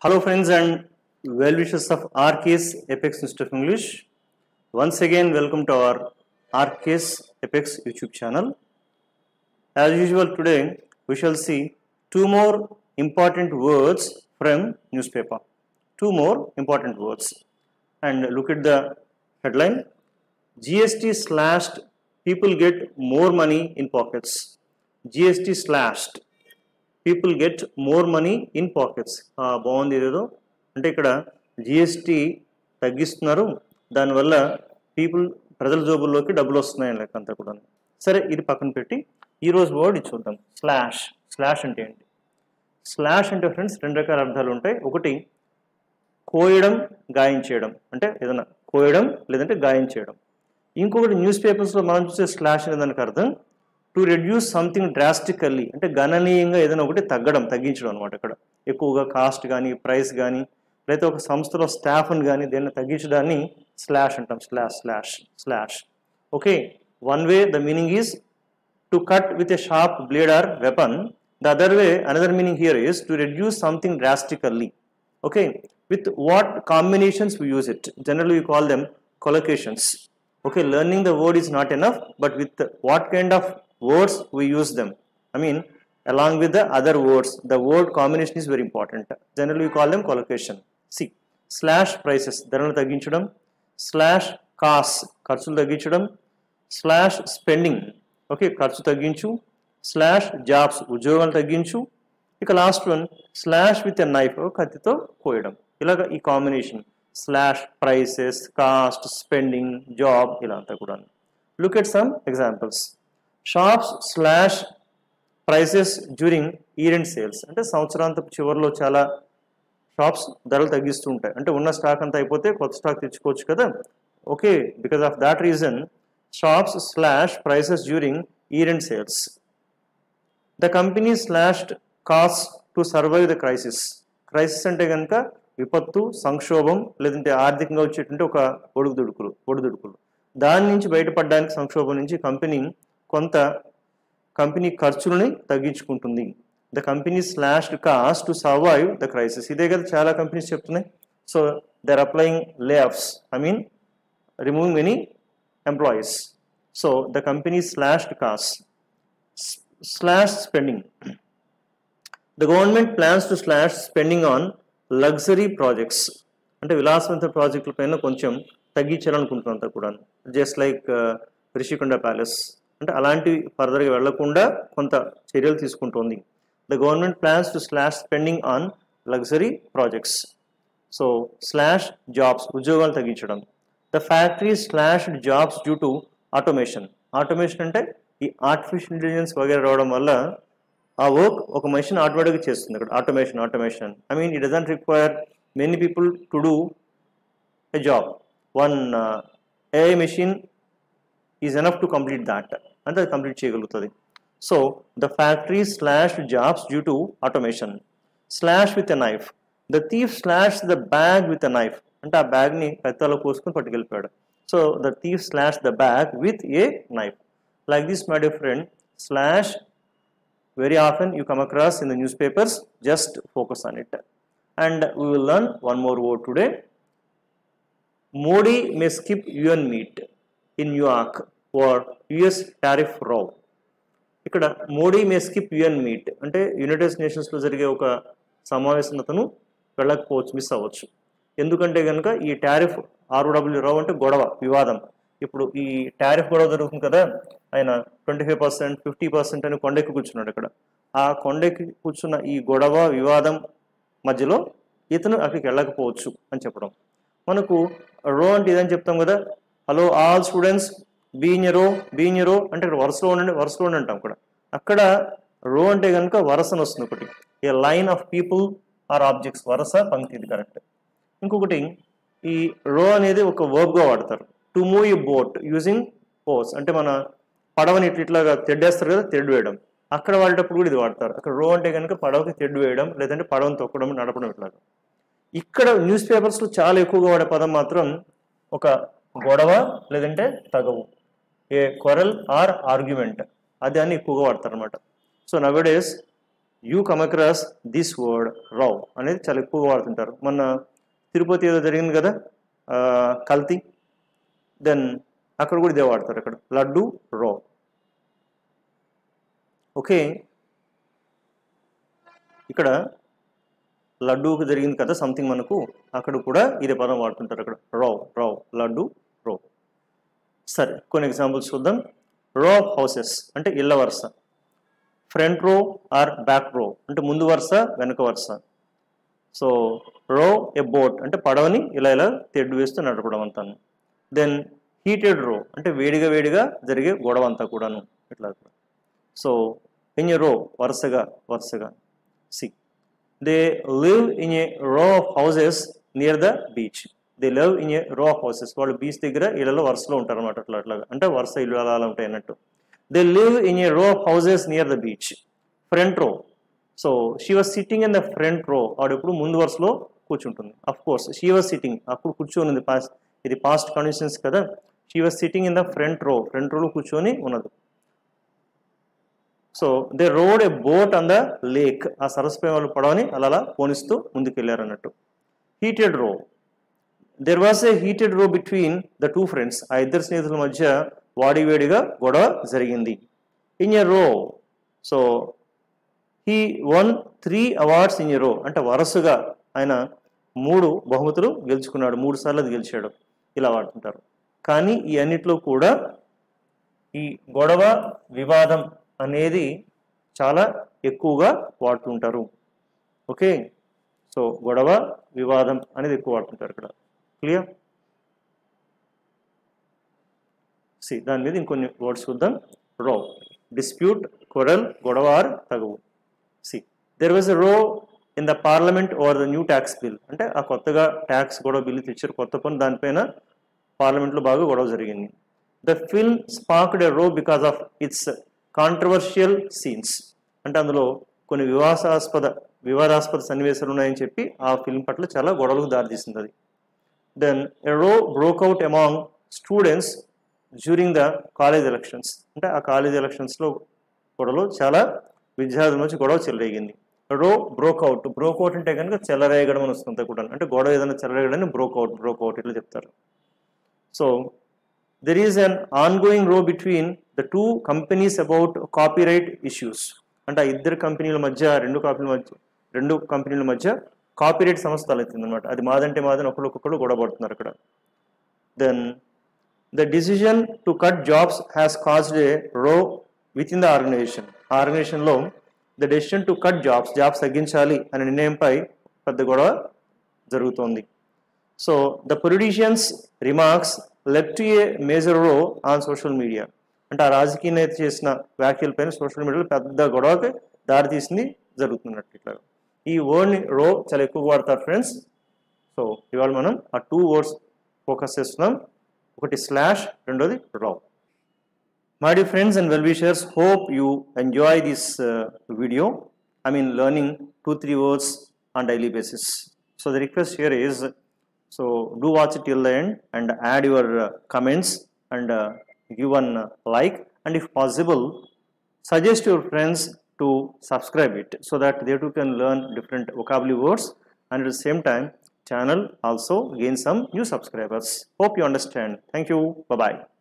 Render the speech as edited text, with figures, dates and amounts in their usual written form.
Hello friends and well wishers of RK's Apex Institute of English. Once again welcome to our RK's Apex YouTube channel. As usual today we shall see two more important words from newspaper. Two more important words. And look at the headline. GST slashed, people get more money in pockets. GST slashed. People get more money in pockets. బాగుంది ఇదేదో, అంటే ఇక్కడ GST తగ్గిస్తున్నారు, దానివల్ల ప్రజల జోబుల్లోకి డబ్బులు వస్తున్నాయని లెక్క అంతా కూడా. సరే, ఇది పక్కన పెట్టి ఈరోజు వర్డ్ ఇది చూద్దాం. స్లాష్. స్లాష్ అంటే ఏంటి? స్లాష్ అంటే ఫ్రెండ్స్ రెండు రకాల అర్థాలు ఉంటాయి. ఒకటి కోయడం, గాయం చేయడం, అంటే ఏదైనా కోయడం లేదంటే గాయం చేయడం. ఇంకొకటి న్యూస్ పేపర్స్లో మనం చూసే స్లాష్ అనే దానికి అర్థం టు రెడ్యూస్ సంథింగ్ డ్రాస్టికల్లీ, అంటే గణనీయంగా ఏదైనా ఒకటి తగ్గించడం అనమాట. ఇక్కడ ఎక్కువగా కాస్ట్ కానీ ప్రైస్ కానీ లేదా ఒక సంస్థలో స్టాఫ్ని కానీ దేన్ని తగ్గించడాన్ని స్లాష్ అంటాం. Slash slash slash. Okay, one way the meaning is to cut with a sharp blade or weapon. The other way another meaning here is to reduce something drastically. Okay, with what combinations we use it? Generally we call them collocations. Okay, learning the word is not enough, but with what kind of words we use them, I mean along with the other words, the word combination is very important. Generally we call them collocation. See, slash prices, ధరలను తగ్గించడం. Slash cost, ఖర్చులు తగ్గించడం. Slash spending, okay ఖర్చు తగ్గించు. Slash jobs, ఉద్యోగాలు తగ్గించు. ఇక last one slash with a knife, కత్తితో కోయడం. ఇలాగ ఈ combination slash prices, cost, spending, job, ఇలా అంతా కూడా. Look at some examples. Shops slash prices during year end sales, అంటే సంవత్సరాంతపు చివరిలో చాలా షాప్స్ ధరలు తగ్గిస్తూ ఉంటాయి. అంటే ఉన్న స్టాక్ అంతా అయిపోతే కొత్త స్టాక్ తెచ్చుకోవచ్చు కదా. Okay, because of that reason shops slash prices during year end sales. The company slashed cost to survive the crisis. Crisis అంటే కనుక విపత్తు, సంక్షోభం, లేదంటే ఆర్థికంగా వచ్చేటువంటి ఒక ఒడిదుడుకులు. దాని నుంచి బయటపడడానికి, సంక్షోభం నుంచి కంపెనీ ఖర్చులని తగ్గించుకుంటుంది. The company slashed cost to survive the crisis. ఇదే కదా చాలా కంపెనీస్ చెప్తున్నాయి. So they are applying layoffs, I mean removing many employees. So the company slashed cost. Slash spending. The government plans to slash spending on luxury projects. అంటే విలాసవంత ప్రాజెక్టుల పైన కొంచెం తగ్గించాలనుకుంటున్నంత కూడా. Just like Rishikonda palace, అంటే అలాంటివి ఫర్దర్గా వెళ్లకుండా కొంత చర్యలు తీసుకుంటోంది. The government plans to slash spending on luxury projects. So slash jobs, ఉద్యోగాలు తగ్గించడం. The factory slashed jobs due to automation. Automation అంటే ఈ ఆర్టిఫిషియల్ ఇంటెలిజెన్స్ వగైరా రావడం వల్ల ఆ వర్క్ ఒక మెషిన్ ఆటోమేటిక్గా చేస్తుంది. ఇక్కడ automation I mean it doesn't require many people to do a job. One AI machine is enough to complete that, అంటే అది కంప్లీట్ చేయగలుగుతుంది. So the factory slash jobs due to automation. Slash with a knife. The thief slash the bag with a knife, అంటే ఆ బ్యాగ్ని కత్తిలో కోసుకొని పట్టుకెళ్ళిపోయాడు. So the thief slash the bag with a knife. Like this my dear friend, slash very often you come across in the newspapers. Just focus on it. And we will learn one more word today. Modi may skip UN meet in New York for US tariff row. ఇక్కడ మోడీ మే skip UN meet అంటే United నేషన్స్లో జరిగే ఒక సమావేశం అతను వెళ్ళకపోవచ్చు, miss అవ్వచ్చు. ఎందుకంటే కనుక ఈ టారిఫ్ ROW రావు అంటే గొడవ, వివాదం. ఇప్పుడు ఈ టారిఫ్ గొడవ జరుగుతుంది కదా, ఆయన 25%, 50% అని కొండెక్కి కూర్చున్నాడు. ఇక్కడ ఆ కొండెక్కి కూర్చున్న ఈ గొడవ, వివాదం మధ్యలో ఇతను అక్కడికి వెళ్ళకపోవచ్చు అని చెప్పడం. మనకు రో అంటే ఇదని చెప్తాం కదా, hello all students be in a row అంటే ఇక్కడ వరుసలో ఉండండి అంటాం. అక్కడ రో అంటే కనుక వరుసను వస్తుంది. ఒకటి a line of people or objects, వరుస, పంక్తి, ఇది కరెక్ట్. ఇంకొకటి ఈ రో అనేది ఒక వర్బ్గా వాడతారు. To move a boat using ఓస్, అంటే మన పడవని ఇట్లాగా తెడ్డేస్తారు కదా, తెడ్డు వేయడం. అక్కడ వాడేటప్పుడు కూడా ఇది వాడతారు. అక్కడ రో అంటే కనుక పడవకి తెడ్డు వేయడం, లేదంటే పడవని తొక్కడం, నడపడం, ఇట్లాగా. ఇక్కడ న్యూస్ పేపర్స్లో చాలా ఎక్కువగా వాడే పదం మాత్రం ఒక గొడవ లేదంటే తగవు, ఏ క్వరల్ ఆర్ ఆర్గ్యుమెంట్, అది అని ఎక్కువగా వాడతారు అనమాట. So nowadays you come across this word row అనేది చాలా ఎక్కువగా వాడుతుంటారు. మొన్న తిరుపతి ఏదో జరిగింది కదా కల్తీ, దెన్ అక్కడ కూడా ఇదే వాడతారు. అక్కడ లడ్డు రౌ. ఓకే, ఇక్కడ లడ్డూకి జరిగింది కదా సంథింగ్ మనకు, అక్కడ కూడా ఇదే పదం వాడుతుంటారు. అక్కడ రౌ రౌ లడ్డు రౌ. సరే, కొన్ని ఎగ్జాంపుల్స్ చూద్దాం. రో ఆఫ్ హౌసెస్ అంటే ఇళ్ళ వరుస. ఫ్రంట్ రో ఆర్ బ్యాక్ రో అంటే ముందు వరుస వెనుక వరుస. సో రో ఏ బోట్ అంటే పడవని ఇలా ఇలా తెడ్డు వేస్తూ నడపడం అంతా. దెన్ హీటెడ్ రో అంటే వేడిగా వేడిగా జరిగే గొడవ అంతా కూడాను ఇట్లా. సో ఇన్ ఏ రో వరుసగా వరుసగా. See they live in a row of houses near the beach. They live in a row of houses, వాళ్ళు బీచ్ దగ్గర ఇళ్ళలో వరుసలో ఉంటారు అనమాట. అట్లా అట్లాగా అంటే వరుస ఇల్లు అలా అలా ఉంటాయి అన్నట్టు. They live in a row of houses near the beach. Front రో, so she was sitting in the front రో, ఆవిడ ఎప్పుడు ముందు వరుసలో కూర్చుంటుంది. Of course she was sitting, అప్పుడు కూర్చొని ఉంది, ఇది పాస్ట్ కండిషన్స్ కదా. She was sitting in the front రో, ఫ్రంట్ రోలో కూర్చొని ఉన్నది. So they road a boat on the lake, ఆ సరస్సుపై వాళ్ళు పడవని అలా పోనిస్తూ ముందుకు వెళ్ళారు అన్నట్టు. హీటెడ్ రో, దెర్ వాజ్ ఏ హీటెడ్ రో బిట్వీన్ ద టూ ఫ్రెండ్స్, ఆ ఇద్దరు స్నేహితుల మధ్య వాడివేడిగా గొడవ జరిగింది. ఇన్ ఏ రో, so he one 3 awards in a రో అంటే వరుసగా ఆయన 3 బహుమతులు గెలుచుకున్నాడు, 3 సార్లు అది గెలిచాడు, ఇలా వాడుతుంటారు. కానీ ఈ అన్నిట్లో కూడా ఈ గొడవ వివాదం అనేది చాలా ఎక్కువగా వాడుతుంటారు. ఓకే, సో గొడవ వివాదం అనేది ఎక్కువ వాడుతుంటారు ఇక్కడ. క్లియర్? సి దాని మీద ఇంకొన్ని వర్డ్స్ చూద్దాం. రో డిస్ప్యూట్, క్వరల్, గొడవ ఆర్ తగువు. See there was a row in the parliament over the new tax bill అంటే ఆ కొత్తగా ట్యాక్స్ గొడవ బిల్లు తెచ్చారు, కొత్త పని, దానిపైన పార్లమెంట్లో బాగా గొడవ జరిగింది. ద ఫిల్మ్ స్పార్క్డ్ ఎ రో because of it's controversial scenes అంటే అందులో కొన్ని వివాదాస్పద సన్నివేశాలు ఉన్నాయని చెప్పి ఆ ఫిల్మ్ పట్ల చాలా గొడవలకు దారితీసింది అది. దెన్ ఎ రో broke out among students during the college elections అంటే ఆ కాలేజ్ ఎలక్షన్స్లో గొడవలు చాలా విద్యార్థుల నుంచి గొడవ చెలరేగింది. రో బ్రోక్అవుట్ అంటే కనుక చెలరేగడం అని వస్తుంది కూడా, అంటే గొడవ ఏదైనా చెలరేగడాన్ని బ్రోక్అవుట్ ఇట్లా చెప్తారు. So there is an ongoing row between the two companies about copyright issues అంటే ఆ ఇద్దరు కంపెనీల మధ్య రెండు కంపెనీల మధ్య కాపీరైట్ సమస్య తలెత్తింది అనమాట. అది మాదంటే మాదని ఒకరికొకరు గొడవ పడుతున్నారు అక్కడ. Then the decision to cut jobs has caused a row within the organisation. ఆ ఆర్గనైజేషన్లో the decision to cut jobs తగ్గించాలి అనే నిర్ణయంపై పెద్ద గొడవ జరుగుతోంది. So the politicians remarks led to a major row on social media అంటే ఆ రాజకీయ నేత చేసిన వ్యాఖ్యలపైన సోషల్ మీడియాలో పెద్ద గొడవకి దారితీసింది జరుగుతున్నట్టు. ఇట్లా ఈ వర్డ్ని రో చాలా ఎక్కువగా వాడతారు ఫ్రెండ్స్. సో ఇవాళ మనం ఆ 2 వర్డ్స్ ఫోకస్ చేస్తున్నాం, ఒకటి స్లాష్, రెండోది రో. My dear friends and well wishers, hope you enjoy this video. Learning 2-3 words on daily basis. So the request here is, so do watch it till the end and add your comments and give one like, and if possible suggest your friends to subscribe it so that they too can learn different vocabulary words, and at the same time channel also gain some new subscribers. Hope you understand. Thank you. Bye bye.